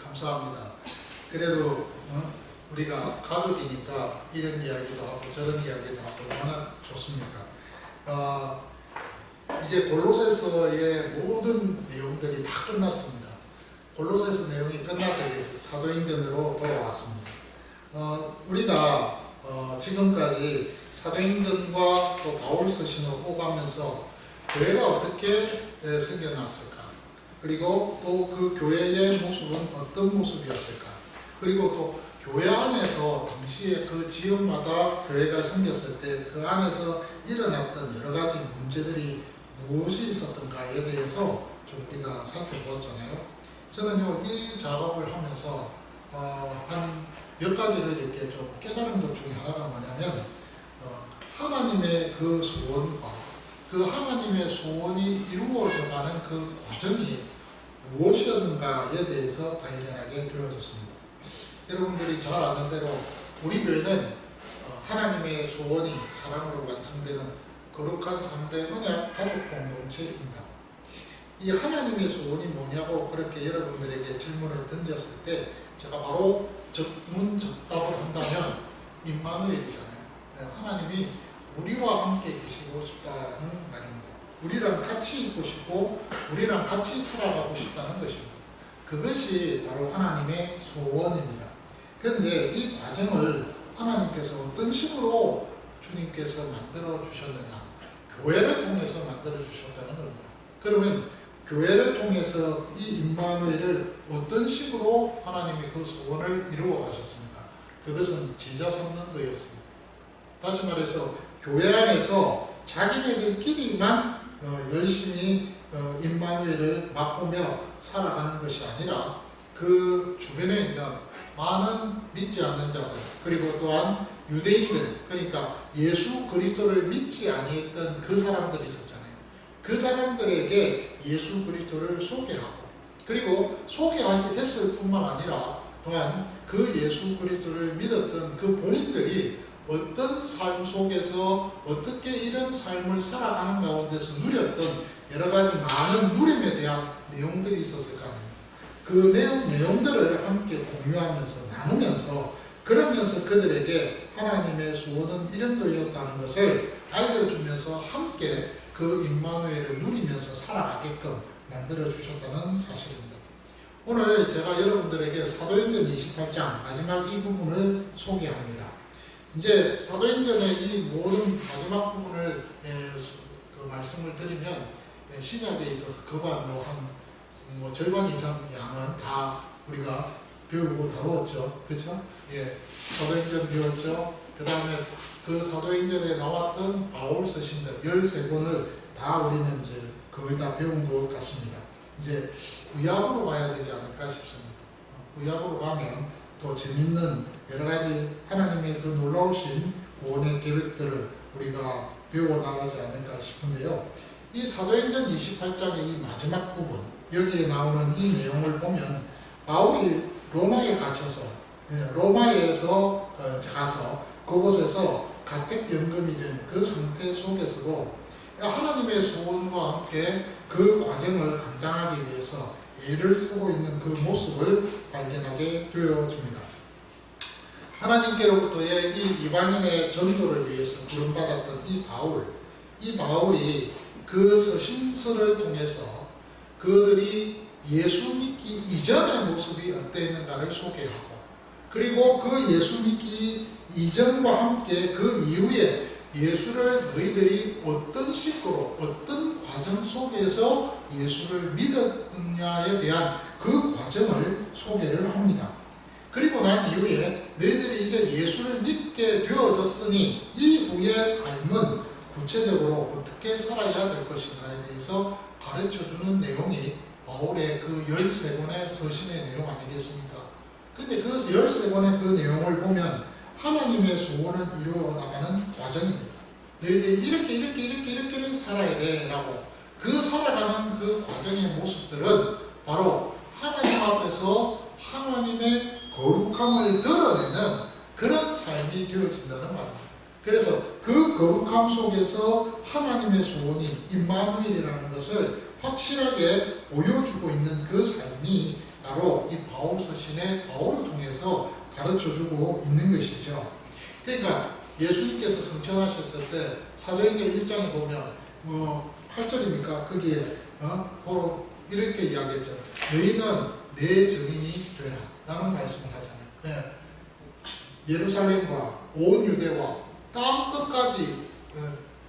감사합니다. 그래도 우리가 가족이니까 이런 이야기도 하고 저런 이야기도 하고 얼마나 좋습니까? 이제 골로새서의 모든 내용들이 다 끝났습니다. 골로새서 내용이 끝나서 이제 사도행전으로 돌아왔습니다. 우리가 지금까지 사도행전과 또 바울 서신을 오가면서 교회가 어떻게 생겨났을까? 그리고 또 그 교회의 모습은 어떤 모습이었을까? 그리고 또 교회 안에서 당시에 그 지역마다 교회가 생겼을 때 그 안에서 일어났던 여러 가지 문제들이 무엇이 있었던가에 대해서 좀 우리가 살펴보았잖아요. 저는요, 이 작업을 하면서 한 몇 가지를 이렇게 좀 깨달은 것 중에 하나가 뭐냐면 하나님의 그 소원과 그 하나님의 소원이 이루어져가는 그 과정이 무엇이었는가에 대해서 발견하게 되어졌습니다. 여러분들이 잘 아는 대로 우리 교회는 하나님의 소원이 사랑으로 완성되는 거룩한 3대 언약 가족 공동체입니다. 이 하나님의 소원이 뭐냐고 그렇게 여러분들에게 질문을 던졌을 때 제가 바로 적문적답을 한다면 임마누엘이잖아요. 하나님이 우리와 함께 계시고 싶다는 말입니다. 우리랑 같이 있고 싶고 우리랑 같이 살아가고 싶다는 것입니다. 그것이 바로 하나님의 소원입니다. 그런데 이 과정을 하나님께서 어떤 식으로 주님께서 만들어 주셨느냐? 교회를 통해서 만들어 주셨다는 겁니다. 그러면 교회를 통해서 이 임마누엘을 어떤 식으로 하나님이 그 소원을 이루어 가셨습니까? 그것은 제자 삼는 거였습니다. 다시 말해서 교회 안에서 자기네들끼리만 열심히 임마누엘을 맛보며 살아가는 것이 아니라 그 주변에 있는 많은 믿지 않는 자들, 그리고 또한 유대인들, 그러니까 예수 그리스도를 믿지 아니했던 그 사람들이 있었잖아요. 그 사람들에게 예수 그리스도를 소개하고, 그리고 소개하게 했을 뿐만 아니라 또한 그 예수 그리스도를 믿었던 그 본인들이 어떤 삶 속에서 어떻게 이런 삶을 살아가는 가운데서 누렸던 여러 가지 많은 누림에 대한 내용들이 있었을 거 아닙니까? 그 내용들을 함께 공유하면서 나누면서 그러면서 그들에게 하나님의 소원은 이런 거였다는 것을 알려주면서 함께 그 임마누엘을 누리면서 살아가게끔 만들어 주셨다는 사실입니다. 오늘 제가 여러분들에게 사도행전 28장 마지막 이 부분을 소개합니다. 이제 사도행전의 이 모든 마지막 부분을 그 말씀을 드리면 신약에 있어서 거반 한 절반 이상 양은 다 우리가 배우고 다루었죠. 그렇죠? 예. 사도행전 배웠죠. 그 다음에 그 사도행전에 나왔던 바울 서신들 13권을 다 우리는 이제 거의 다 배운 것 같습니다. 이제 구약으로 가야 되지 않을까 싶습니다. 구약으로 가면 또 재밌는 여러 가지 하나님의 그 놀라우신 구원의 계획들을 우리가 배워나가지 않을까 싶은데요. 이 사도행전 28장의 이 마지막 부분, 여기에 나오는 이 내용을 보면 바울이 로마에 갇혀서 로마에서 가서 그곳에서 가택연금이 된 그 상태 속에서도 하나님의 소원과 함께 그 과정을 감당하기 위해서 애를 쓰고 있는 그 모습을 발견하게 되어집니다. 하나님께로부터의 이 이방인의 전도를 위해서 부름받았던 이 바울이 그 서신서를 통해서 그들이 예수 믿기 이전의 모습이 어땠는가를 소개하고, 그리고 그 예수 믿기 이전과 함께 그 이후에 예수를 너희들이 어떤 식으로 어떤 과정 속에서 예수를 믿었느냐에 대한 그 과정을 소개를 합니다. 그리고 난 이후에 너희들이 이제 예수를 믿게 되어졌으니 이후의 삶은 구체적으로 어떻게 살아야 될 것인가에 대해서 가르쳐주는 내용이 바울의 그 13권의 서신의 내용 아니겠습니까? 근데 그 13권의 그 내용을 보면 하나님의 소원을 이루어 나가는 과정입니다. 너희들이 이렇게 살아야 돼 라고 그 살아가는 그 과정의 모습들은 바로 하나님 앞에서 하나님의 거룩함을 드러내는 그런 삶이 되어진다는 말입니다. 그래서 그 거룩함 속에서 하나님의 소원이 임마누엘이라는 것을 확실하게 보여주고 있는 그 삶이 바로 이 바울 서신의 바울을 통해서 가르쳐주고 있는 것이죠. 그러니까 예수님께서 성천하셨을 때 사도행전 1장에 보면 8절입니까? 거기에 바로 이렇게 이야기했죠. 너희는 내 증인이 되라 라는 말씀을 하잖아요. 네. 예루살렘과 온 유대와 땅 끝까지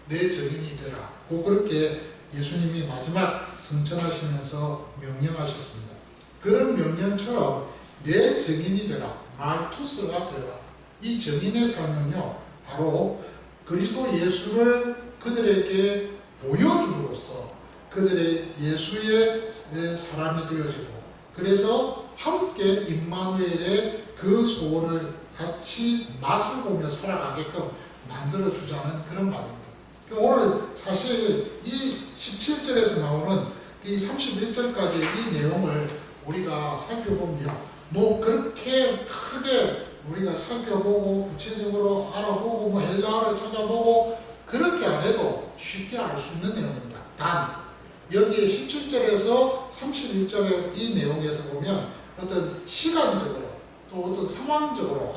내 증인이 되라. 그렇게 예수님이 마지막 성천하시면서 명령하셨습니다. 그런 명령처럼 내 증인이 되라. 말투스가 되라. 이 증인의 삶은요, 바로 그리스도 예수를 그들에게 보여줌으로써 그들의 예수의 사람이 되어지고, 그래서 함께 임마누엘의 그 소원을 같이 맛을 보며 살아가게끔 만들어주자는 그런 말입니다. 오늘 사실 이 17절에서 나오는 이 31절까지 이 내용을 우리가 살펴보면 그렇게 크게 우리가 살펴보고 구체적으로 알아보고 헬라어를 찾아보고 그렇게 안 해도 쉽게 알 수 있는 내용입니다. 단 여기에 17절에서 31절의 이 내용에서 보면 어떤 시간적으로 또 어떤 상황적으로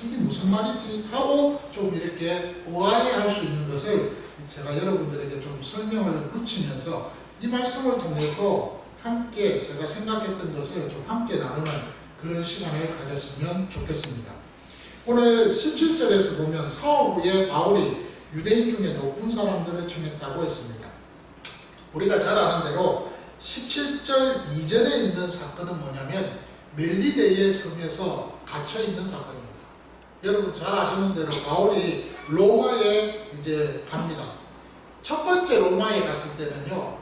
이게 무슨 말이지 하고 좀 이렇게 오해할 수 있는 것을 제가 여러분들에게 좀 설명을 붙이면서 이 말씀을 통해서 함께 제가 생각했던 것을 좀 함께 나누는 그런 시간을 가졌으면 좋겠습니다. 오늘 17절에서 보면 사흘 후에 바울이 유대인 중에 높은 사람들을 청했다고 했습니다. 우리가 잘 아는 대로 17절 이전에 있는 사건은 뭐냐면 멜리데의 섬에서 갇혀있는 사건입니다. 여러분 잘 아시는 대로 바울이 로마에 이제 갑니다. 첫 번째 로마에 갔을 때는요,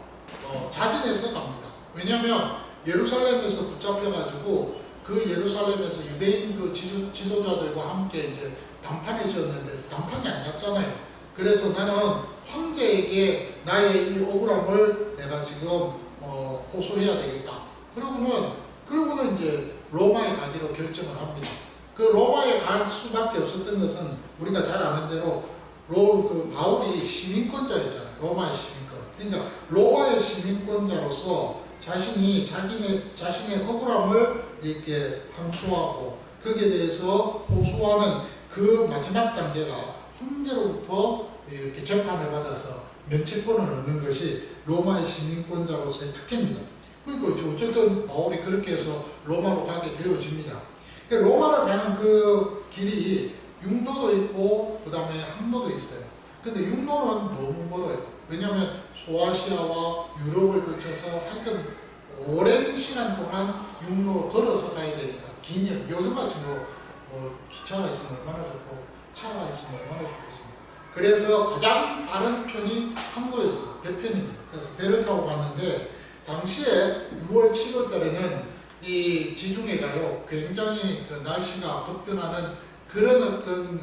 자진해서 갑니다. 왜냐하면 예루살렘에서 붙잡혀가지고 그 예루살렘에서 유대인 그 지도자들과 함께 이제 단판을 지었는데 단판이 안 났잖아요. 그래서 나는 황제에게 나의 이 억울함을 내가 지금 호소해야 되겠다. 그러고는 이제 로마에 가기로 결정을 합니다. 그 로마에 갈 수밖에 없었던 것은 우리가 잘 아는 대로 그 바울이 시민권자였잖아요. 로마의 시민권. 그러니까 로마의 시민권자로서 자신의 억울함을 이렇게 항소하고 거기에 대해서 호소하는 그 마지막 단계가 황제로부터 이렇게 재판을 받아서 면책권을 얻는 것이 로마의 시민권자로서의 특혜입니다. 그러니까 어쨌든 바울이 그렇게 해서 로마로 가게 되어집니다. 로마로 가는 그 길이 육로도 있고 그 다음에 항로도 있어요. 근데 육로는 너무 멀어요. 왜냐하면 소아시아와 유럽을 거쳐서 하여튼 오랜 시간 동안 육로 걸어서 가야 되니까 요즘같이 기차가 있으면 얼마나 좋고 차가 있으면 얼마나 좋겠습니까. 그래서 가장 빠른 편이 항로였어요. 배편입니다. 그래서 배를 타고 갔는데 당시에 6월, 7월 달에는 이 지중해가요 굉장히 그 날씨가 급변하는 그런 어떤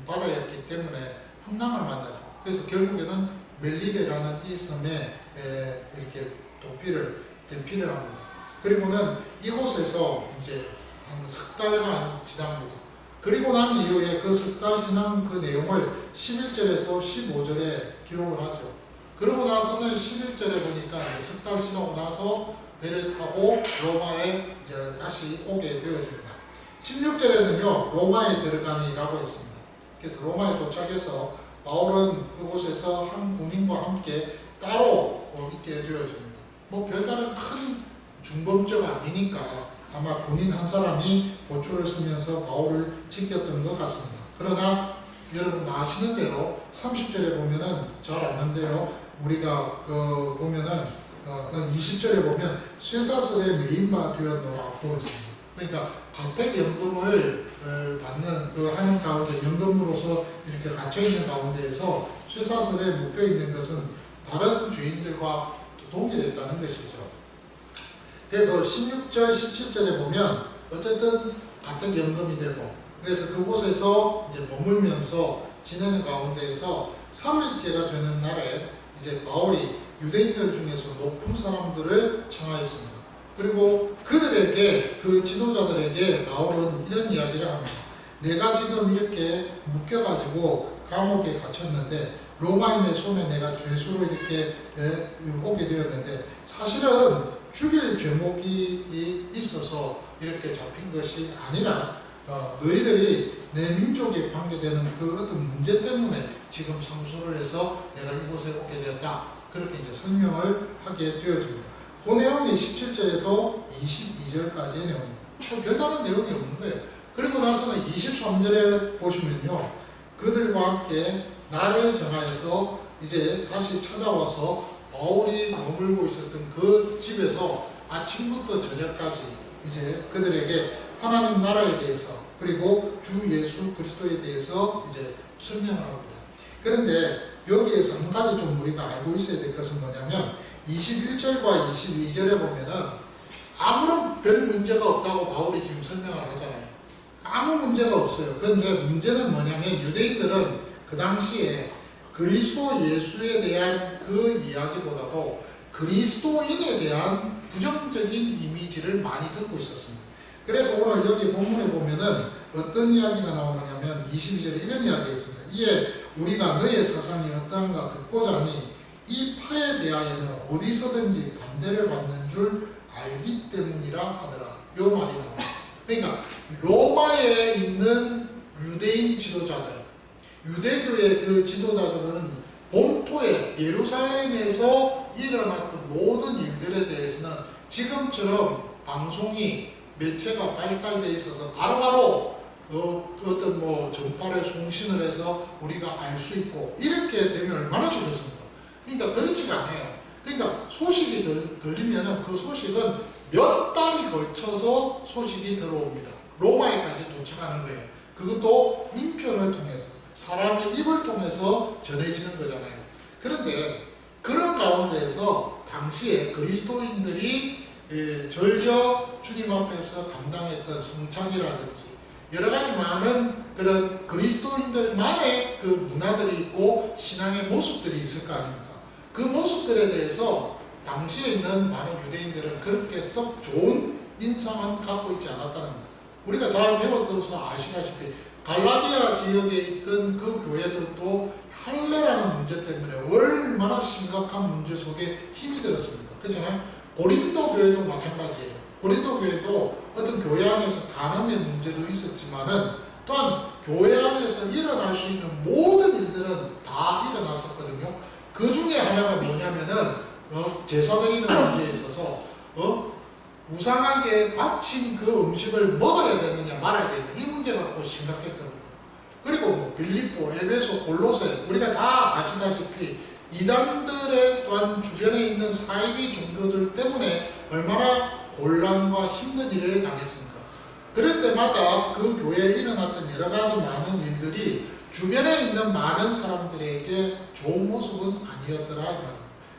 바다였기 때문에 풍랑을 만나죠. 그래서 결국에는 멜리데라는 이 섬에 이렇게 대피를 합니다. 그리고는 이곳에서 이제 한 석 달간 지납니다. 그리고 난 이후에 그 석 달 지난 그 내용을 11절에서 15절에 기록을 하죠. 그러고 나서는 11절에 보니까 석 달 지나고 나서 배를 타고 로마에 이제 다시 오게 되어집니다. 16절에는요, 로마에 들어가니라고 했습니다. 그래서 로마에 도착해서 바울은 그곳에서 한 군인과 함께 따로 있게 되어집니다. 별다른 큰 중범죄가 아니니까 아마 군인 한 사람이 보초를 쓰면서 바울을 지켰던 것 같습니다. 그러나 여러분 아시는 대로 30절에 보면은 잘 아는데요. 우리가 보면은 20절에 보면 쇠사슬에 매인바 되었노라고 했습니다. 그러니까 가택연금을 받는 하는 가운데 연금으로서 이렇게 갇혀 있는 가운데에서 쇠사슬에 묶여 있는 것은 다른 죄인들과 동일했다는 것이죠. 그래서 16절, 17절에 보면 어쨌든 가택연금이 되고 그래서 그곳에서 이제 머물면서 지내는 가운데에서 3일째가 되는 날에 이제 바울이 유대인들 중에서 높은 사람들을 청하였습니다. 그리고 그들에게 그 지도자들에게 바울은 이런 이야기를 합니다. 내가 지금 이렇게 묶여가지고 감옥에 갇혔는데 로마인의 손에 내가 죄수로 이렇게 오게 되었는데 사실은 죽일 죄목이 있어서 이렇게 잡힌 것이 아니라 너희들이 내 민족에 관계되는 그 어떤 문제 때문에 지금 상소를 해서 내가 이곳에 오게 되었다. 그렇게 이제 설명을 하게 되어집니다. 그 내용이 17절에서 22절까지의 내용입니다. 또 별다른 내용이 없는 거예요. 그리고 나서는 23절에 보시면요. 그들과 함께 날을 정하여서 이제 다시 찾아와서 바울이 머물고 있었던 그 집에서 아침부터 저녁까지 이제 그들에게 하나님 나라에 대해서 그리고 주 예수 그리스도에 대해서 이제 설명을 합니다. 그런데 여기에서 한 가지 좀 우리가 알고 있어야 될 것은 뭐냐면 21절과 22절에 보면은 아무런 별 문제가 없다고 바울이 지금 설명을 하잖아요. 아무 문제가 없어요. 그런데 문제는 뭐냐면 유대인들은 그 당시에 그리스도 예수에 대한 그 이야기보다도 그리스도인에 대한 부정적인 이미지를 많이 듣고 있었습니다. 그래서 오늘 여기 본문에 보면은 어떤 이야기가 나오느냐면 22절에 이런 이야기가 있습니다. 이에 우리가 너의 사상이 어떠한가 듣고자 하니 이 파에 대하여는 어디서든지 반대를 받는 줄 알기 때문이라 하더라. 요 말이 나옵니다. 그러니까 로마에 있는 유대인 지도자들, 유대교의 그 지도자들은 본토에 예루살렘에서 일어났던 모든 일들에 대해서는 지금처럼 방송이 매체가 발달되어 있어서 바로바로 어떤 뭐 전파를 송신을 해서 우리가 알 수 있고 이렇게 되면 얼마나 좋겠습니까? 그러니까 그렇지가 않아요. 그러니까 소식이 들리면은 그 소식은 몇 달이 걸쳐서 소식이 들어옵니다. 로마에까지 도착하는 거예요. 그것도 인편을 통해서 사람의 입을 통해서 전해지는 거잖아요. 그런데 그런 가운데에서 당시에 그리스도인들이 절겨 주님 앞에서 감당했던 성찬이라든지 여러 가지 많은 그런 그리스도인들만의 그 문화들이 있고 신앙의 모습들이 있을 거 아닙니까? 그 모습들에 대해서 당시에 있는 많은 유대인들은 그렇게 썩 좋은 인상은 갖고 있지 않았다는 겁니다. 우리가 잘 배웠어서 아시다시피 갈라디아 지역에 있던 그 교회들도 할례라는 문제 때문에 얼마나 심각한 문제 속에 힘이 들었습니까? 그렇잖아요? 고린도 교회도 마찬가지예요. 고린도 교회도 어떤 교회 안에서 간음의 문제도 있었지만은 또한 교회 안에서 일어날 수 있는 모든 일들은 다 일어났었거든요. 그 중에 하나가 뭐냐면은 제사 드리는 문제에 있어서 우상하게 바친 그 음식을 먹어야 되느냐 말아야 되느냐 이 문제가 또 심각했거든요. 그리고 뭐 빌립보, 에베소, 골로새 우리가 다 아시다시피 이단들의 또한 주변에 있는 사이비 종교들 때문에 얼마나 곤란과 힘든 일을 당했습니까? 그럴 때마다 그 교회에 일어났던 여러 가지 많은 일들이 주변에 있는 많은 사람들에게 좋은 모습은 아니었더라 이 말입니다.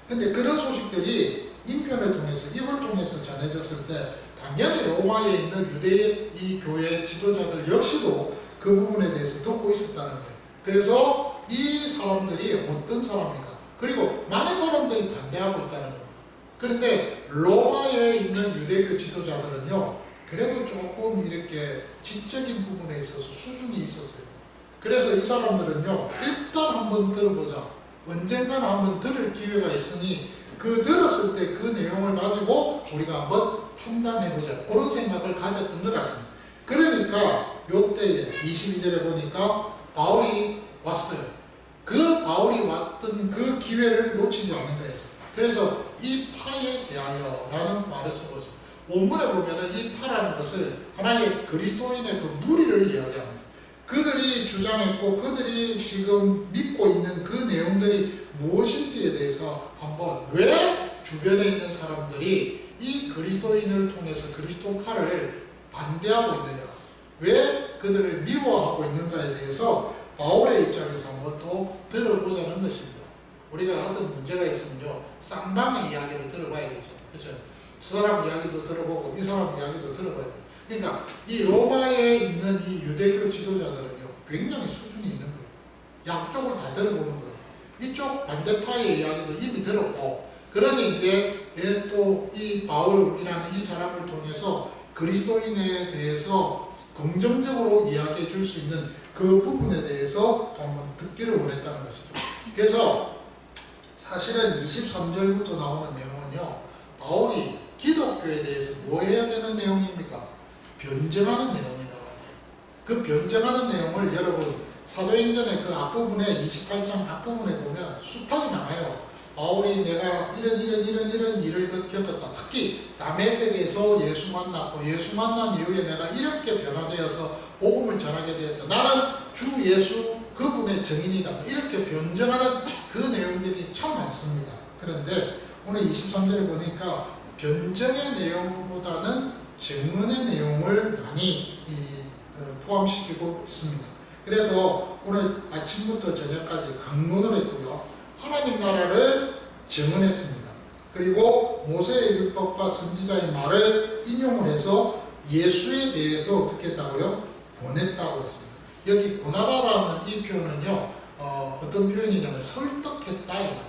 근데 그런 소식들이 인편을 통해서 입을 통해서 전해졌을 때 당연히 로마에 있는 유대 이 교회 지도자들 역시도 그 부분에 대해서 듣고 있었다는 거예요. 그래서 이 사람들이 어떤 사람인가 그리고 많은 사람들이 반대하고 있다는 겁니다. 그런데 로마에 있는 유대교 지도자들은요 그래도 조금 이렇게 지적인 부분에 있어서 수준이 있었어요. 그래서 이 사람들은요 일단 한번 들어보자. 언젠가는 한번 들을 기회가 있으니 그 들었을 때 그 내용을 가지고 우리가 한번 판단해보자. 그런 생각을 가졌던 것 같습니다. 그러니까 요때에 22절에 보니까 바울이 왔어요. 그 바울이 왔던 그 기회를 놓치지 않는 거예요. 그래서 이 파에 대하여 라는 말을 써보죠. 원문에 보면은 이 파라는 것을 하나의 그리스도인의 그 무리를 이야기합니다. 그들이 주장했고 그들이 지금 믿고 있는 그 내용들이 무엇인지에 대해서 한번 왜 주변에 있는 사람들이 이 그리스도인을 통해서 그리스도파를 반대하고 있느냐 왜 그들을 미워하고 있는가에 대해서 바울의 입장에서 한번 또 들어보자는 것입니다. 우리가 어떤 문제가 있으면요 쌍방의 이야기를 들어봐야 되죠. 그렇죠? 그 사람 이야기도 들어보고 이 사람 이야기도 들어봐야 돼요. 그러니까 이 로마에 있는 이 유대교 지도자들은요 굉장히 수준이 있는 거예요. 양쪽을 다 들어보는 거예요. 이쪽 반대파의 이야기도 이미 들었고 그러니 이제 또 이 바울이라는 이 사람을 통해서 그리스도인에 대해서 긍정적으로 이야기해 줄 수 있는 그 부분에 대해서 또 한번 듣기를 원했다는 것이죠. 그래서 사실은 23절부터 나오는 내용은요 바울이 기독교에 대해서 뭐 해야 되는 내용입니까? 변증하는 내용이 나와야 돼요. 그 변증하는 내용을 여러분 사도행전의 그 앞부분에 28장 앞부분에 보면 숱하게 많아요. 바울이 내가 이런 일을 겪었다. 특히 다메섹에서 예수 만났고 예수 만난 이후에 내가 이렇게 변화되어서 복음을 전하게 되었다. 나는 주 예수 그분의 증인이다. 이렇게 변증하는 그 내용들이 참 많습니다. 그런데 오늘 23절에 보니까 변증의 내용보다는 증언의 내용을 많이 포함시키고 있습니다. 그래서 오늘 아침부터 저녁까지 강론을 했고요. 하나님 나라를 증언했습니다. 그리고 모세의 율법과 선지자의 말을 인용을 해서 예수에 대해서 어떻게 했다고요? 보냈다고 했습니다. 여기 권하다라는 이 표현은요, 어떤 표현이냐면 설득했다 이 말입니다.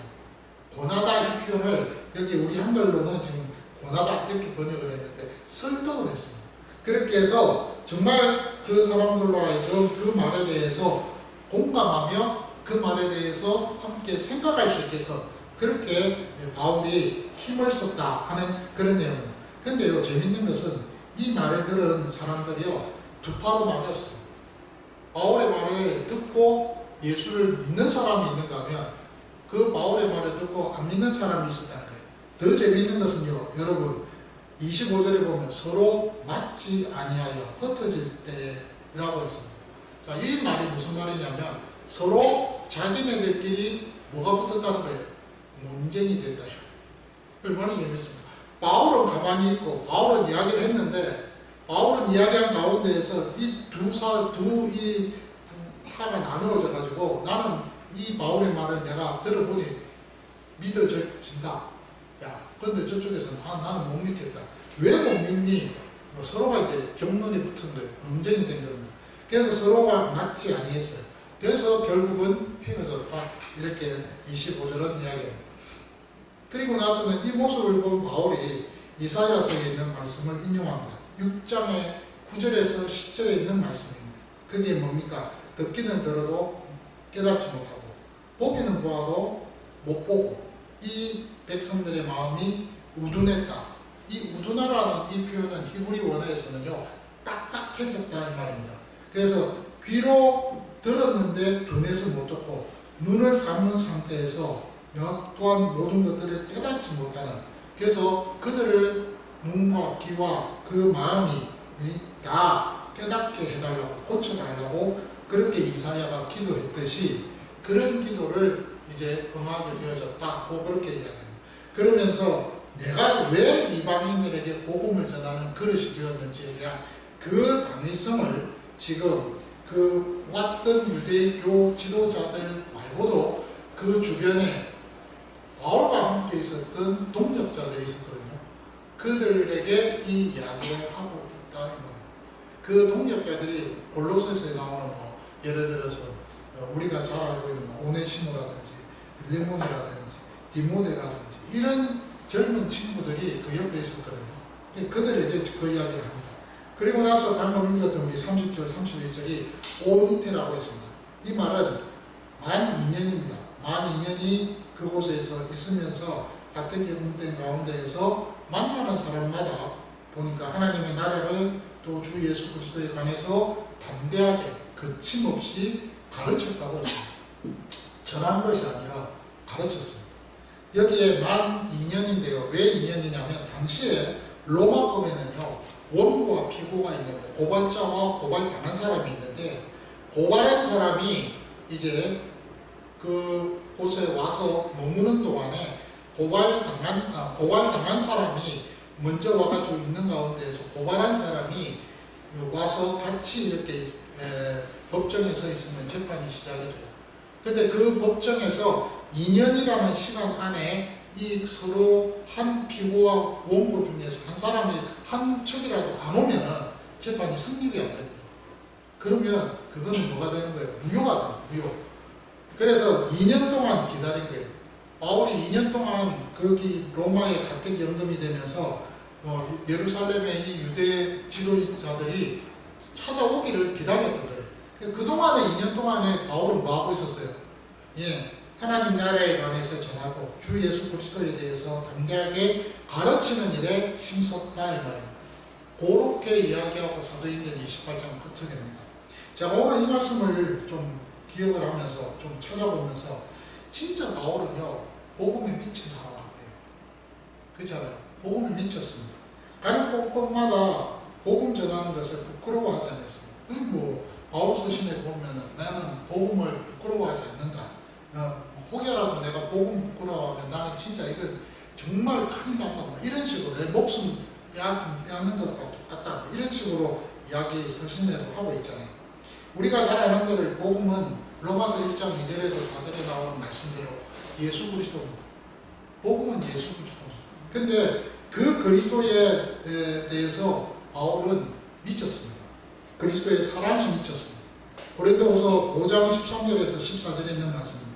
권하다 이 표현을 여기 우리 한글로는 지금 권하다 이렇게 번역을 했는데 설득을 했습니다. 그렇게 해서 정말 그 사람들로 하여금 그 말에 대해서 공감하며 그 말에 대해서 함께 생각할 수 있게끔 그렇게 바울이 힘을 썼다 하는 그런 내용입니다. 근데요, 재밌는 것은 이 말을 들은 사람들이요, 두 파로 나뉘었어요. 바울의 말을 듣고 예수를 믿는 사람이 있는가 하면 그 바울의 말을 듣고 안 믿는 사람이 있었다는 거예요. 더 재미있는 것은요, 여러분 25절에 보면 서로 맞지 아니하여 흩어질 때라고 했습니다. 자, 이 말이 무슨 말이냐면 서로 자기네들끼리 뭐가 붙었다는 거예요? 논쟁이 된다. 얼마나 재밌습니다. 바울은 가만히 있고 바울은 이야기를 했는데 바울은 이야기한 가운데에서 이 이 파가 나누어져 가지고 나는 이 바울의 말을 내가 들어보니 믿어진다. 야, 근데 저쪽에서는 나는 못 믿겠다. 왜 못 믿니? 서로가 이제 격론이 붙은 거예요. 논쟁이 된 겁니다. 그래서 서로가 맞지 아니했어요. 그래서 결국은 헤어졌다. 이렇게 25절은 이야기합니다. 그리고 나서는 이 모습을 본 바울이 이사야서에 있는 말씀을 인용합니다. 6장의 9절에서 10절에 있는 말씀입니다. 그게 뭡니까? 듣기는 들어도 깨닫지 못하고 보기는 보아도 못 보고 이 백성들의 마음이 우둔했다. 이 우둔하라는 이 표현은 히브리 원어에서는요, 딱딱해졌다 이 말입니다. 그래서 귀로 들었는데 눈에서 못 듣고 눈을 감은 상태에서 또한 모든 것들을 깨닫지 못하는, 그래서 그들을 눈과 귀와 그 마음이 다 깨닫게 해달라고 고쳐달라고 그렇게 이사야가 기도했듯이 그런 기도를 이제 응하게 되어졌다고 그렇게 이야기합니다. 그러면서 내가 왜 이방인들에게 복음을 전하는 그릇이 되었는지에 대한 그 당위성을 지금 그 왔던 유대교 지도자들 말고도 그 주변에 바울과 함께 있었던 동역자들이 있었거든요. 그들에게 이 이야기를 하고 있다. 그 동역자들이 골로새서에 나오는 예를 들어서 우리가 잘 알고 있는 오네시모라든지 빌레몬이라든지 디모데라든지 이런 젊은 친구들이 그 옆에 있었거든요. 그들에게 그 이야기를 합니다. 그리고 나서 방금 읽었던 우리 30절, 31절이 오니테라고 했습니다. 이 말은 만 2년입니다. 만 2년이 그곳에서 있으면서 가택연된 가운데에서 만나는 사람마다 보니까 하나님의 나라를 또 주 예수 그리스도에 관해서 담대하게 거침없이 가르쳤다고 했습니다. 전한 것이 아니라 가르쳤습니다. 여기에 만 2년인데요. 왜 2년이냐면 당시에 로마법에는요, 원고와 피고가 있는데 고발자와 고발당한 사람이 있는데 고발한 사람이 이제 그 곳에 와서 머무는 동안에 고발당한 사람이 먼저 와가지고 있는 가운데에서 고발한 사람이 와서 같이 이렇게 법정에 서 있으면 재판이 시작이 돼요. 근데 그 법정에서 2년이라는 시간 안에 이 서로 한 피고와 원고 중에서 한 사람이 한 척이라도 안 오면은 재판이 성립이 안 됩니다. 그러면 그거는 뭐가 되는 거예요? 무효가 돼요. 무효. 그래서 2년 동안 기다린 거예요. 바울이 2년 동안 거기 로마에 가택 연금이 되면서 예루살렘의 이 유대 지도자들이 찾아오기를 기다렸던 거예요. 그동안에 2년 동안에 바울은 뭐 하고 있었어요? 예, 하나님 나라에 관해서 전하고 주 예수 그리스도에 대해서 담대하게 가르치는 일에 힘썼다 이 말입니다. 그렇게 이야기하고 사도행전 28장 끝을 냅니다. 제가 오늘 이 말씀을 좀 기억을 하면서 좀 찾아보면서 진짜 바울은요 복음에 미친 사람 같아요. 그렇잖아요. 복음에 미쳤습니다. 가는 곳곳마다 복음 전하는 것을 부끄러워하지 않았습니다. 그리고 바울 서신에 보면은 나는 복음을 부끄러워하지 않는다. 혹여라도 내가 복음 부끄러워하면 나는 진짜 이건 정말 큰일 난다. 이런 식으로 내 목숨 빼앗는 것과 똑같다. 이런 식으로 이야기 서신에도 하고 있잖아요. 우리가 잘 아는 대로 복음은 로마서 1장 2절에서 4절에 나오는 말씀대로 예수 그리스도입니다. 복음은 예수 그리스도입니다. 근데 그 그리스도에 대해서 바울은 미쳤습니다. 그리스도의 사랑에 미쳤습니다. 고린도후서 5장 13절에서 14절에 있는 말씀입니다.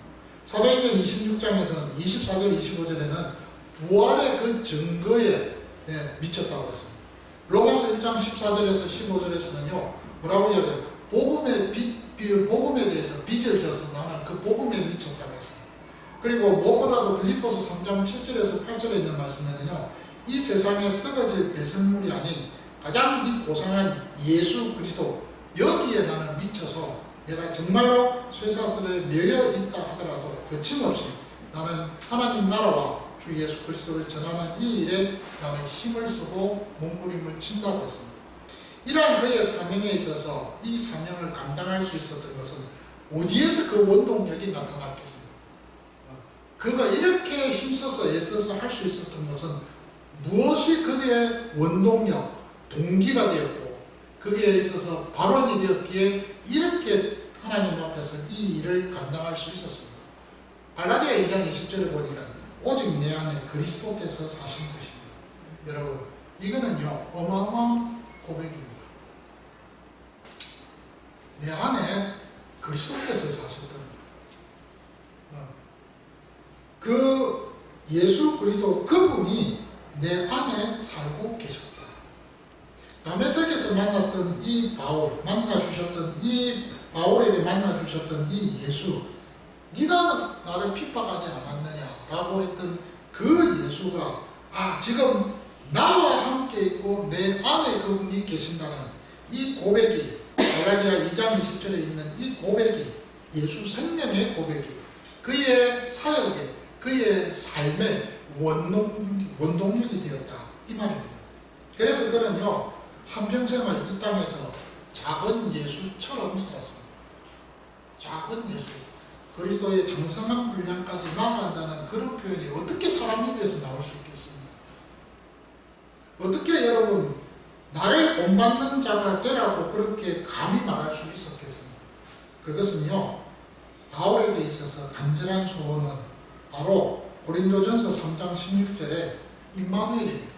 사도행전 26장에서는 24절 25절에는 부활의 그 증거에 미쳤다고 했습니다. 로마서 1장 14절에서 15절에서는요 뭐라고 이야기해요? 복음에 대해서 빚을 져서 나는 그 복음에 미쳤다고 했습니다. 그리고 무엇보다도 빌립보서 3장 7절에서 8절에 있는 말씀에는요 이 세상에 썩어질 배설물이 아닌 가장 이 고상한 예수 그리스도 여기에 나는 미쳐서 내가 정말로 쇠사슬에 매여 있다 하더라도 거침없이 나는 하나님 나라와 주 예수 그리스도를 전하는 이 일에 나는 힘을 쓰고 몸부림을 친다고 했습니다. 이러한 그의 사명에 있어서 이 사명을 감당할 수 있었던 것은 어디에서 그 원동력이 나타났겠습니까? 그가 이렇게 힘써서 애써서 할 수 있었던 것은 무엇이 그의 원동력, 동기가 되었고 거기에 있어서 발원이 되었기에 이렇게 하나님 앞에서 이 일을 감당할 수 있었습니다. 갈라디아 2장 20절에 보니까 오직 내 안에 그리스도께서 사신 것이다. 여러분 이거는요 어마어마한 고백입니다. 내 안에 그리스도께서 사셨답니다. 그 예수 그리스도 그분이 내 안에 살고 계셨다. 다메섹에서 만났던 이 바울, 만나주셨던 이 바울에게 만나주셨던 이 예수, 네가 나를 핍박하지 않았느냐라고 했던 그 예수가 지금 나와 함께 있고 내 안에 그분이 계신다는 이 고백이 갈라디아 2장 20절에 있는 이 고백이 예수 생명의 고백이 그의 사역에 그의 삶의 원동력이 되었다 이 말입니다. 그래서 그는요 한평생을 이 땅에서 작은 예수처럼 살았습니다. 작은 예수, 그리스도의 장성한 분량까지 나아간다는 그런 표현이 어떻게 사람 입에서 나올 수 있겠습니까? 어떻게 여러분 나를 본받는 자가 되라고 그렇게 감히 말할 수 있었겠습니까? 그것은요 바울에게 있어서 간절한 소원은 바로 고린도전서 3장 16절에 임마누엘입니다.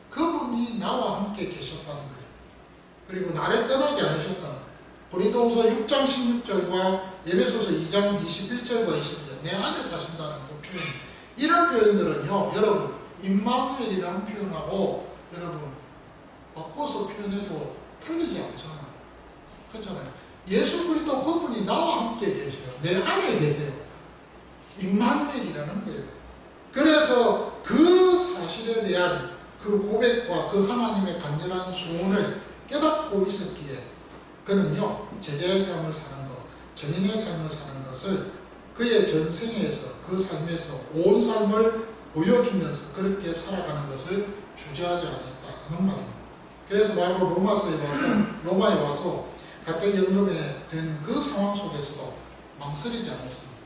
그분이 나와 함께 계셨다는 거예요. 그리고 나를 떠나지 않으셨다는 거예요. 고린도후서 6장 16절과 에베소서 2장 21절과 22절 내 안에 사신다는 그 표현, 이런 표현들은요 여러분 임마누엘이라는 표현하고 여러분 바꿔서 표현해도 틀리지 않잖아요. 그렇잖아요. 예수 그리스도 그분이 나와 함께 계세요. 내 안에 계세요. 임마누엘이라는 거예요. 그래서 그 사실에 대한 그 고백과 그 하나님의 간절한 소원을 깨닫고 있었기에 그는요 제자의 삶을 사는 것, 전인의 삶을 사는 것을 그의 전생에서 그 삶에서 온 삶을 보여주면서 그렇게 살아가는 것을 주저하지 않았다는 말입니다. 그래서 바로 로마에 와서 같은 영역에 된 그 상황 속에서도 망설이지 않았습니다.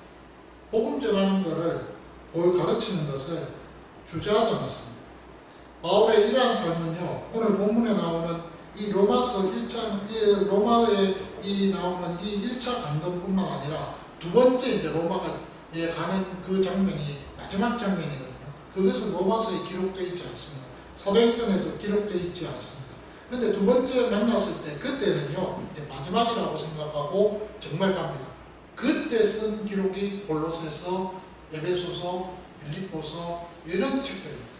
복음 전하는 것을 가르치는 것을 주저하지 않았습니다. 바울의 이러한 삶은요 오늘 본문에 나오는 이 로마서 1차 로마에 나오는 이 1차 강건뿐만 아니라 두 번째 이제 로마에 가는 그 장면이 마지막 장면이거든요. 그것은 로마서에 기록되어 있지 않습니다. 사도행전에도 기록되어 있지 않습니다. 근데 두 번째 만났을 때 그때는요 이제 마지막이라고 생각하고 정말 갑니다. 그때 쓴 기록이 골로새서, 에베소서, 빌립보서 이런 책들입니다.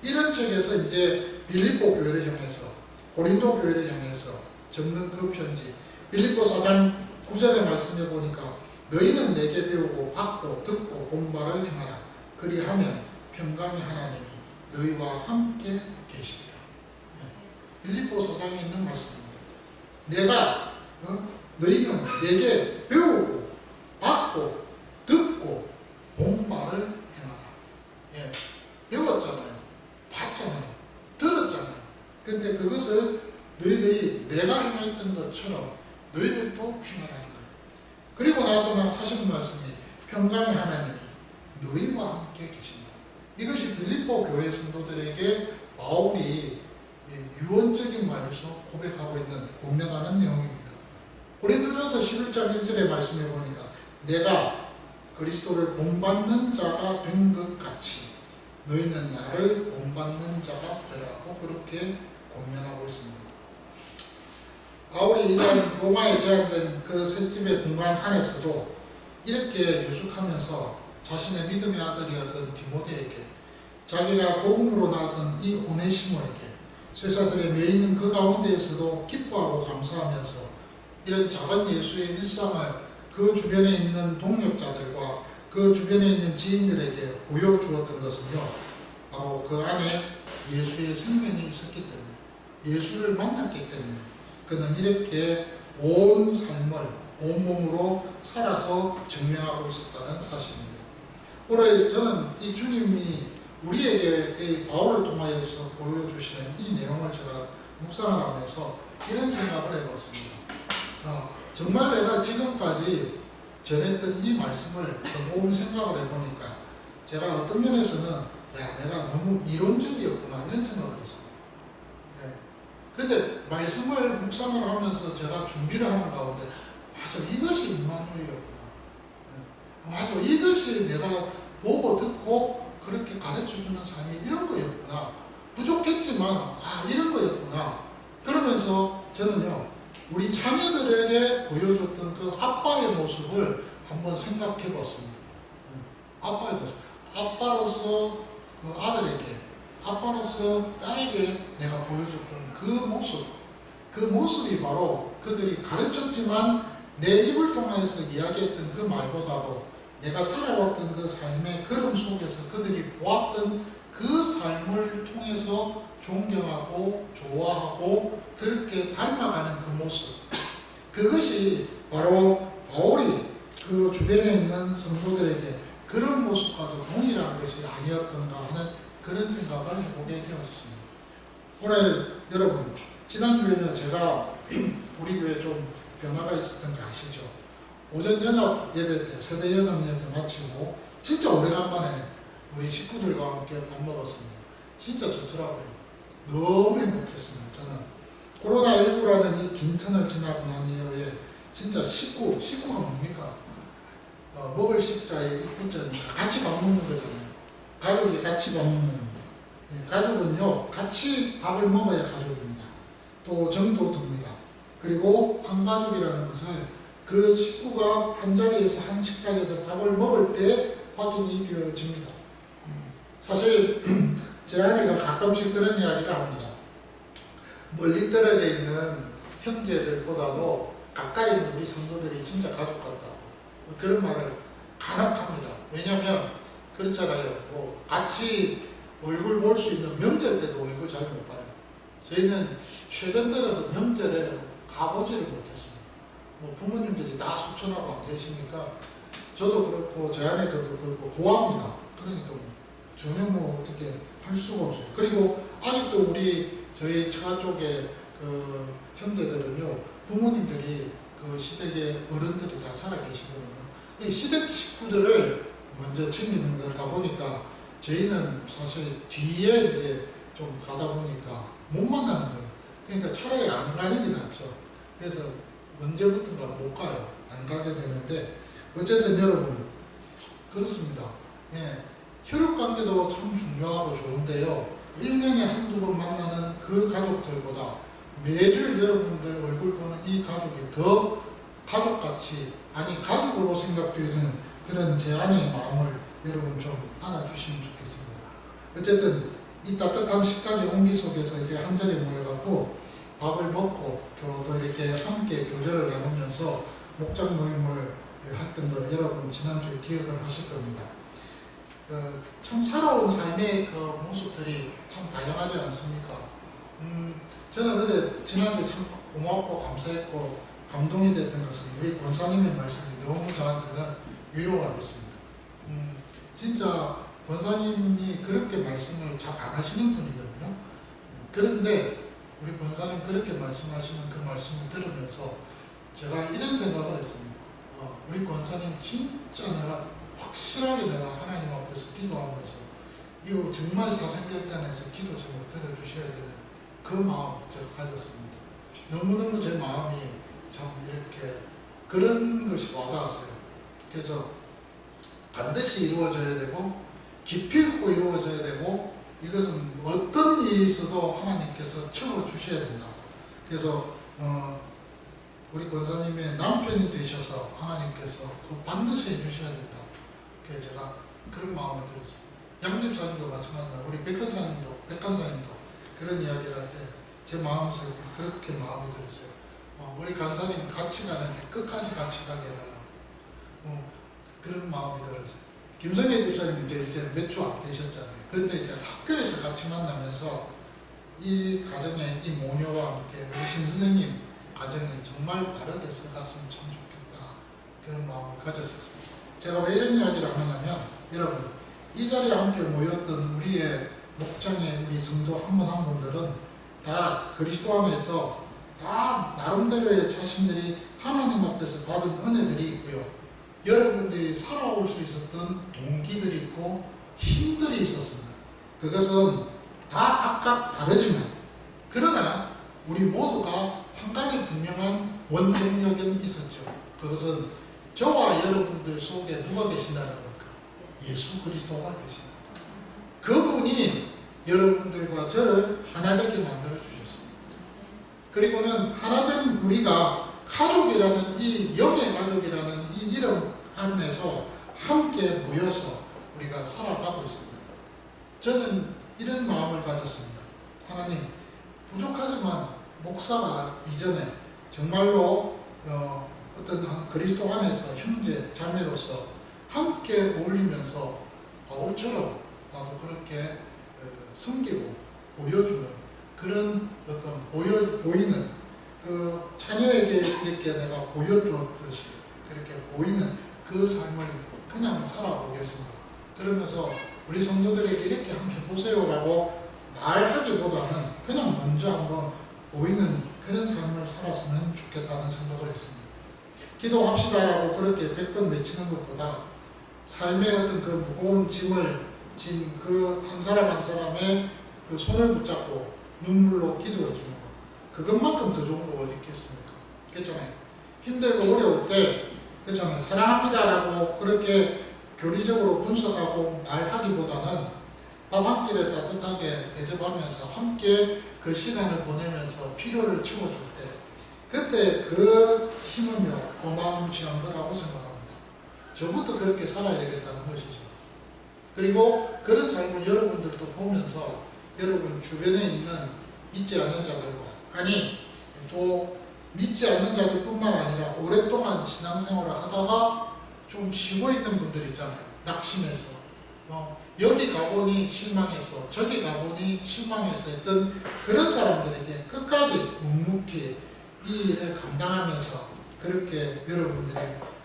이런 책에서 이제 빌립보 교회를 향해서 고린도 교회를 향해서 적는 그 편지, 빌립보 4장 9절의 말씀에 보니까 너희는 내게 배우고 받고 듣고 본바를 행하라. 그리하면 평강의 하나님이 너희와 함께 계시리라. 빌립보 4장에 있는 말씀입니다. 내가 너희는 내게 배우고 받고 듣고 본바를 행하라. 배웠잖아요. 봤잖아요. 들었잖아요. 근데 그것을 너희들이 내가 행했던 것처럼 너희들도 행하라는 거예요. 그리고 나서는 하시는 말씀이 평강의 하나님이 너희와 함께 계신다. 이것이 빌립보 교회 성도들에게 바울이 유언적인 말로서 고백하고 있는 공명하는 내용입니다. 고린도전서 11장 1절의 말씀에 보니까 내가 그리스도를 본받는 자가 된 것 같이 너희는 나를 본받는 자가 되라고 그렇게 공면하고 있습니다. 바울이 이런 로마에 제한된 그 셋집의 공간 안에서도 이렇게 유숙하면서 자신의 믿음의 아들이었던 디모데에게 자기가 복음으로 낳았던 이 오네시모에게 쇠사슬에 매이는 그 가운데에서도 기뻐하고 감사하면서 이런 작은 예수의 일상을 그 주변에 있는 동력자들과 그 주변에 있는 지인들에게 보여주었던 것은요, 바로 그 안에 예수의 생명이 있었기 때문에, 예수를 만났기 때문에 그는 이렇게 온 삶을 온몸으로 살아서 증명하고 있었다는 사실입니다. 오늘 저는 이 주님이 우리에게 바울을 통하여서 보여주시는 이 내용을 제가 묵상을 하면서 이런 생각을 해봤습니다. 정말 내가 지금까지 전했던 이 말씀을 곰곰이 생각을 해보니까 제가 어떤 면에서는 내가 너무 이론적이었구나 이런 생각을 했어요. 근데 말씀을 묵상을 하면서 제가 준비를 하는 가운데 맞아, 이것이 임마누엘이었구나. 맞아, 이것이 내가 보고 듣고 그렇게 가르쳐주는 삶이 이런 거였구나. 부족했지만 이런 거였구나. 그러면서 저는요, 우리 자녀들에게 보여줬던 그 아빠의 모습을 한번 생각해 봤습니다. 아빠의 모습. 아빠로서 그 아들에게, 아빠로서 딸에게 내가 보여줬던 그 모습. 그 모습이 바로 그들이 가르쳤지만 내 입을 통해서 이야기했던 그 말보다도 내가 살아왔던 그 삶의 걸음 속에서 그들이 보았던 그 삶을 통해서 존경하고 좋아하고 그렇게 닮아가는 그 모습, 그것이 바로 바울이 그 주변에 있는 성도들에게 그런 모습과도 동일한 것이 아니었던가 하는 그런 생각을 해보게 되었습니다. 오늘 여러분, 지난주에는 제가 우리 교회에 좀 변화가 있었던 거 아시죠? 오전 연합 예배 때 세대 연합 예배 마치고 진짜 오래간만에 우리 식구들과 함께 밥 먹었습니다. 진짜 좋더라고요. 너무 행복했습니다. 저는 코로나19라는 이 긴 턴을 지나고 난 이후에 진짜 식구가 뭡니까? 먹을 식자에 입구자니까 같이 밥 먹는 거잖아요. 가족이 같이 밥 먹는 겁니다. 가족은요, 같이 밥을 먹어야 가족입니다. 또 정도 듭니다. 그리고 한 가족이라는 것을 그 식구가 한 자리에서 한 식탁에서 밥을 먹을 때 확인이 되어집니다. 사실 제 아내가 가끔씩 그런 이야기를 합니다. 멀리 떨어져 있는 형제들보다도 가까이 있는 우리 성도들이 진짜 가족 같다고 그런 말을 간혹 합니다. 왜냐하면 그렇잖아요. 같이 얼굴 볼 수 있는 명절 때도 얼굴 잘 못 봐요. 저희는 최근 들어서 명절에 가보지를 못했습니다. 부모님들이 다 소천하고 안 계시니까 저도 그렇고 제 아내도 그렇고 고아입니다. 그러니까 전혀 어떻게 할 수가 없어요. 그리고 아직도 저희 처가 쪽에 그 형제들은요, 부모님들이 그 시댁의 어른들이 다 살아 계시거든요. 시댁 식구들을 먼저 챙기는 거다 보니까 저희는 사실 뒤에 이제 좀 가다 보니까 못 만나는 거예요. 그러니까 차라리 안 가는 게 낫죠. 그래서 언제부턴가 못 가요. 안 가게 되는데 어쨌든 여러분 그렇습니다. 혈육관계도 참 중요하고 좋은데요. 1년에 한두 번 만나는 그 가족들보다 매주 여러분들 얼굴 보는 이 가족이 더 가족같이, 아니 가족으로 생각되는 그런 제 아내의 마음을 여러분 좀 알아주시면 좋겠습니다. 어쨌든 이 따뜻한 식탁의 온기 속에서 이렇게 한 자리에 모여갖고 밥을 먹고 또 이렇게 함께 교제를 나누면서 목장 모임을 했던 거 여러분 지난주에 기억을 하실 겁니다. 참 살아온 삶의 그 모습들이 참 다양하지 않습니까? 저는 어제 지난주에 참 고맙고 감사했고 감동이 됐던 것은 우리 권사님의 말씀이 너무 저한테는 위로가 됐습니다. 진짜 권사님이 그렇게 말씀을 잘 안 하시는 분이거든요. 그런데 우리 권사님 그렇게 말씀하시는 그 말씀을 들으면서 제가 이런 생각을 했습니다. 우리 권사님 진짜 내가 확실하게 내가 하나님 앞에서 기도하면서 이거 정말 사생결단에서 기도 제목 들어주셔야 되는 그 마음 제가 가졌습니다. 너무너무 제 마음이 참 이렇게 그런 것이 와닿았어요. 그래서 반드시 이루어져야 되고 깊이 있고 이루어져야 되고 이것은 어떤 일이 있어도 하나님께서 채워주셔야 된다고. 그래서 우리 권사님의 남편이 되셔서 하나님께서 그거 반드시 해주셔야 된다고. 그래서 제가 그런 마음을 들었습니다. 양집사님도 마찬가지입니다. 우리 백간사님도 그런 이야기를 할 때 제 마음속에 그렇게 마음이 들었어요. 우리 간사님 같이 가는데 끝까지 같이 가게 해달라고. 그런 마음이 들었어요. 김선혜 집사님 이제 몇 주 안 되셨잖아요. 근데 이제 학교에서 같이 만나면서 이 가정에 이 모녀와 함께 우리 신선생님 가정이 정말 바르게 써갔으면 참 좋겠다. 그런 마음을 가졌었습니다. 제가 왜 이런 이야기를 하냐면 여러분 이 자리에 함께 모였던 우리의 목장의 우리 성도 한 분 한 분들은 다 그리스도 안에서 다 나름대로의 자신들이 하나님 앞에서 받은 은혜들이 있고요. 여러분들이 살아올 수 있었던 동기들이 있고 힘들이 있었습니다. 그것은 다 각각 다르지만 그러나 우리 모두가 한 가지 분명한 원동력은 있었죠. 그것은 저와 여러분들 속에 누가 계신다는 겁니까? 예수 그리스도가 계신다. 그분이 여러분들과 저를 하나 되게 만들어 주셨습니다. 그리고는 하나된 우리가 가족이라는 이 영의 가족이라는 이 이름 안에서 함께 모여서 우리가 살아가고 있습니다. 저는 이런 마음을 가졌습니다. 하나님, 부족하지만 목사가 이전에 정말로 어떤 그리스도 안에서 형제, 자매로서 함께 어울리면서 바울처럼 나도 그렇게 섬기고 보여주는 그런 어떤 보이는 그 자녀에게 이렇게 내가 보여주었듯이 그렇게 보이는 그 삶을 그냥 살아보겠습니다. 그러면서 우리 성도들에게 이렇게 한번 해보세요라고 말하기보다는 그냥 먼저 한번 보이는 그런 삶을 살았으면 좋겠다는 생각을 했습니다. 기도합시다라고 그렇게 100번 외치는 것보다 삶의 어떤 그 무거운 짐을 진 그 한 사람 한 사람의 그 손을 붙잡고 눈물로 기도해 주는 것. 그것만큼 더 좋은 거 어디 있겠습니까? 그렇잖아요. 힘들고 어려울 때, 그렇잖아요. 사랑합니다라고 그렇게 교리적으로 분석하고 말하기보다는 밥 한 끼를 따뜻하게 대접하면서 함께 그 시간을 보내면서 필요를 채워줄 때, 그때 그 힘은요, 어마무시한 거라고 생각합니다. 저부터 그렇게 살아야 되겠다는 것이죠. 그리고 그런 삶을 여러분들도 보면서 여러분 주변에 있는 믿지 않는 자들과 아니 또 믿지 않는 자들뿐만 아니라 오랫동안 신앙생활을 하다가 좀 쉬고 있는 분들 있잖아요. 낙심해서 여기 가보니 실망해서 저기 가보니 실망해서 했던 그런 사람들에게 끝까지 묵묵히 이 일을 감당하면서 그렇게 여러분들이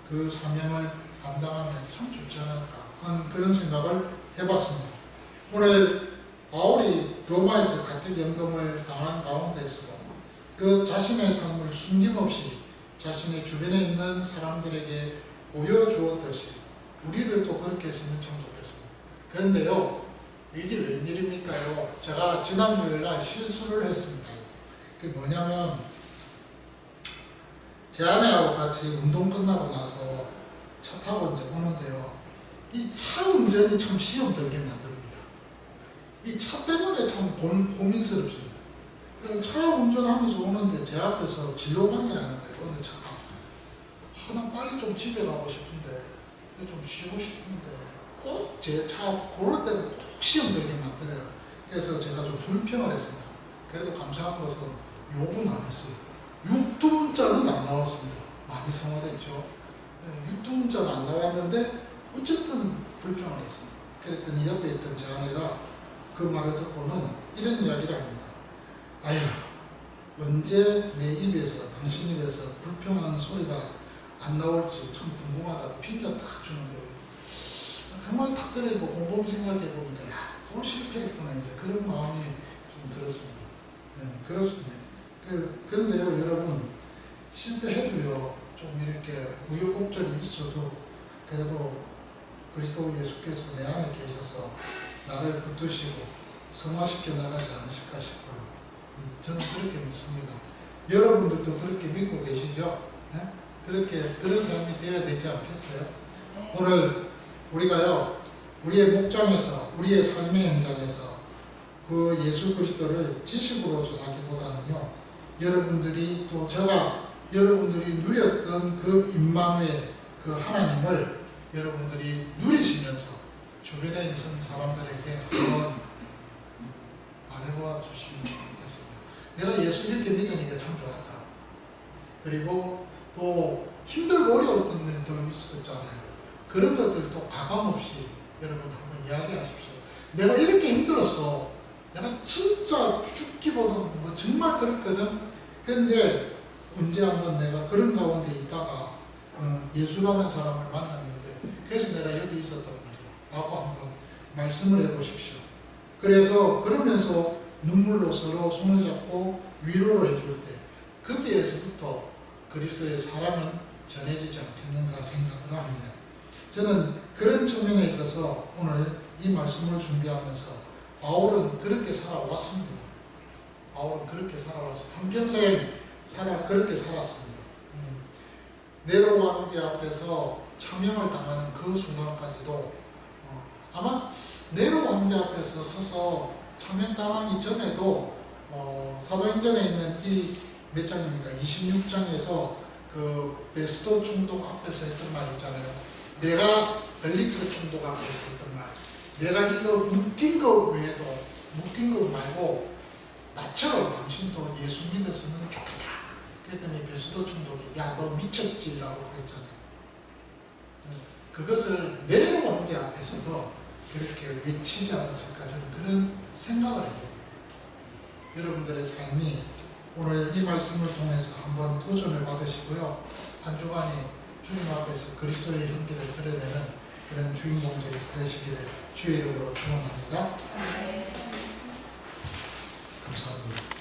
그 사명을 감당하면 참 좋지 않을까 하는 그런 생각을 해봤습니다. 오늘 바울이 로마에서 가택연금을 당한 가운데서 그 자신의 삶을 숨김없이 자신의 주변에 있는 사람들에게 보여주었듯이 우리들도 그렇게 했으면 참 좋겠습니다. 그런데요, 이게 웬일입니까요? 제가 지난주에 실수를 했습니다. 그게 뭐냐면 제 아내하고 같이 운동 끝나고 나서 차 타고 이제 오는데요. 이 차 운전이 참 시험 들게 만듭니다. 이 차 때문에 참 고민스럽습니다. 차 운전하면서 오는데 제 앞에서 진로방이라는 거예요. 어느 차가. 난 빨리 좀 집에 가고 싶은데 좀 쉬고 싶은데 꼭 제 차 고를 때는 꼭 시험 들게 만들어요. 그래서 제가 좀 불평을 했습니다. 그래도 감사한 것은 욕은 안 했어요. 6두 문자는 안 나왔습니다. 많이 상화됐죠. 유통전 안 나왔는데 어쨌든 불평을 했습니다. 그랬더니 옆에 있던 제 아내가 그 말을 듣고는 이런 이야기를 합니다. 아휴, 언제 내 입에서 당신 입에서 불평하는 소리가 안 나올지 참 궁금하다고 핑계 딱 주는 거예요. 그 말 딱 들으니까 곰곰이 생각해 보니까 야, 또 실패했구나 이제 그런 마음이 좀 들었습니다. 그렇습니다. 그런데요 여러분, 실패해도요 좀 이렇게 우여곡절이 있어도 그래도 그리스도 예수께서 내 안에 계셔서 나를 붙드시고 성화시켜 나가지 않으실까 싶어요. 저는 그렇게 믿습니다. 여러분들도 그렇게 믿고 계시죠? 네? 그렇게 그런 삶이 되어야 되지 않겠어요? 오늘 우리가요 우리의 목장에서 우리의 삶의 현장에서 그 예수 그리스도를 지식으로 전하기보다는요 여러분들이 또 제가 여러분들이 누렸던 그 임마누엘 그 하나님을 여러분들이 누리시면서 주변에 있는 사람들에게 한번 말해봐 주시면 좋겠습니다. 내가 예수 이렇게 믿으니까 참 좋았다. 그리고 또 힘들고 어려웠던 일도 있었잖아요. 그런 것들도 가감없이 여러분 한번 이야기하십시오. 내가 이렇게 힘들었어. 내가 진짜 죽기보다 뭐 정말 그랬거든. 근데 언제 한번 내가 그런 가운데 있다가 예수라는 사람을 만났는데 그래서 내가 여기 있었단 말이야 라고 한번 말씀을 해보십시오. 그래서 그러면서 눈물로 서로 손을 잡고 위로를 해줄 때 거기에서부터 그리스도의 사랑은 전해지지 않겠는가 생각을 합니다. 저는 그런 측면에 있어서 오늘 이 말씀을 준비하면서 바울은 그렇게 살아왔습니다. 바울은 그렇게 살아와서 한평생 그렇게 살았습니다. 네로 황제 앞에서 차명을 당하는 그 순간까지도 아마 네로 황제 앞에서 서서 차명당하기 전에도 사도행전에 있는 이 몇 장입니까? 26장에서 그 베스도 총독 앞에서 했던 말 있잖아요. 내가 벨릭스 총독 앞에서 했던 말. 내가 이거 묶인 거 외에도 묶인 거 말고 나처럼 당신도 예수 믿었으면 좋겠다. 그랬더니 베스도 총독이 야 너 미쳤지? 라고 그랬잖아요. 그것을 네로 왕제 앞에서도 그렇게 외치지 않았을까 저는 그런 생각을 해요. 여러분들의 삶이 오늘 이 말씀을 통해서 한번 도전을 받으시고요. 한 주간이 주님 앞에서 그리스도의 향기를 드러내는 그런 주인공들이 되시기를 주의 이름으로 축원합니다. 감사합니다.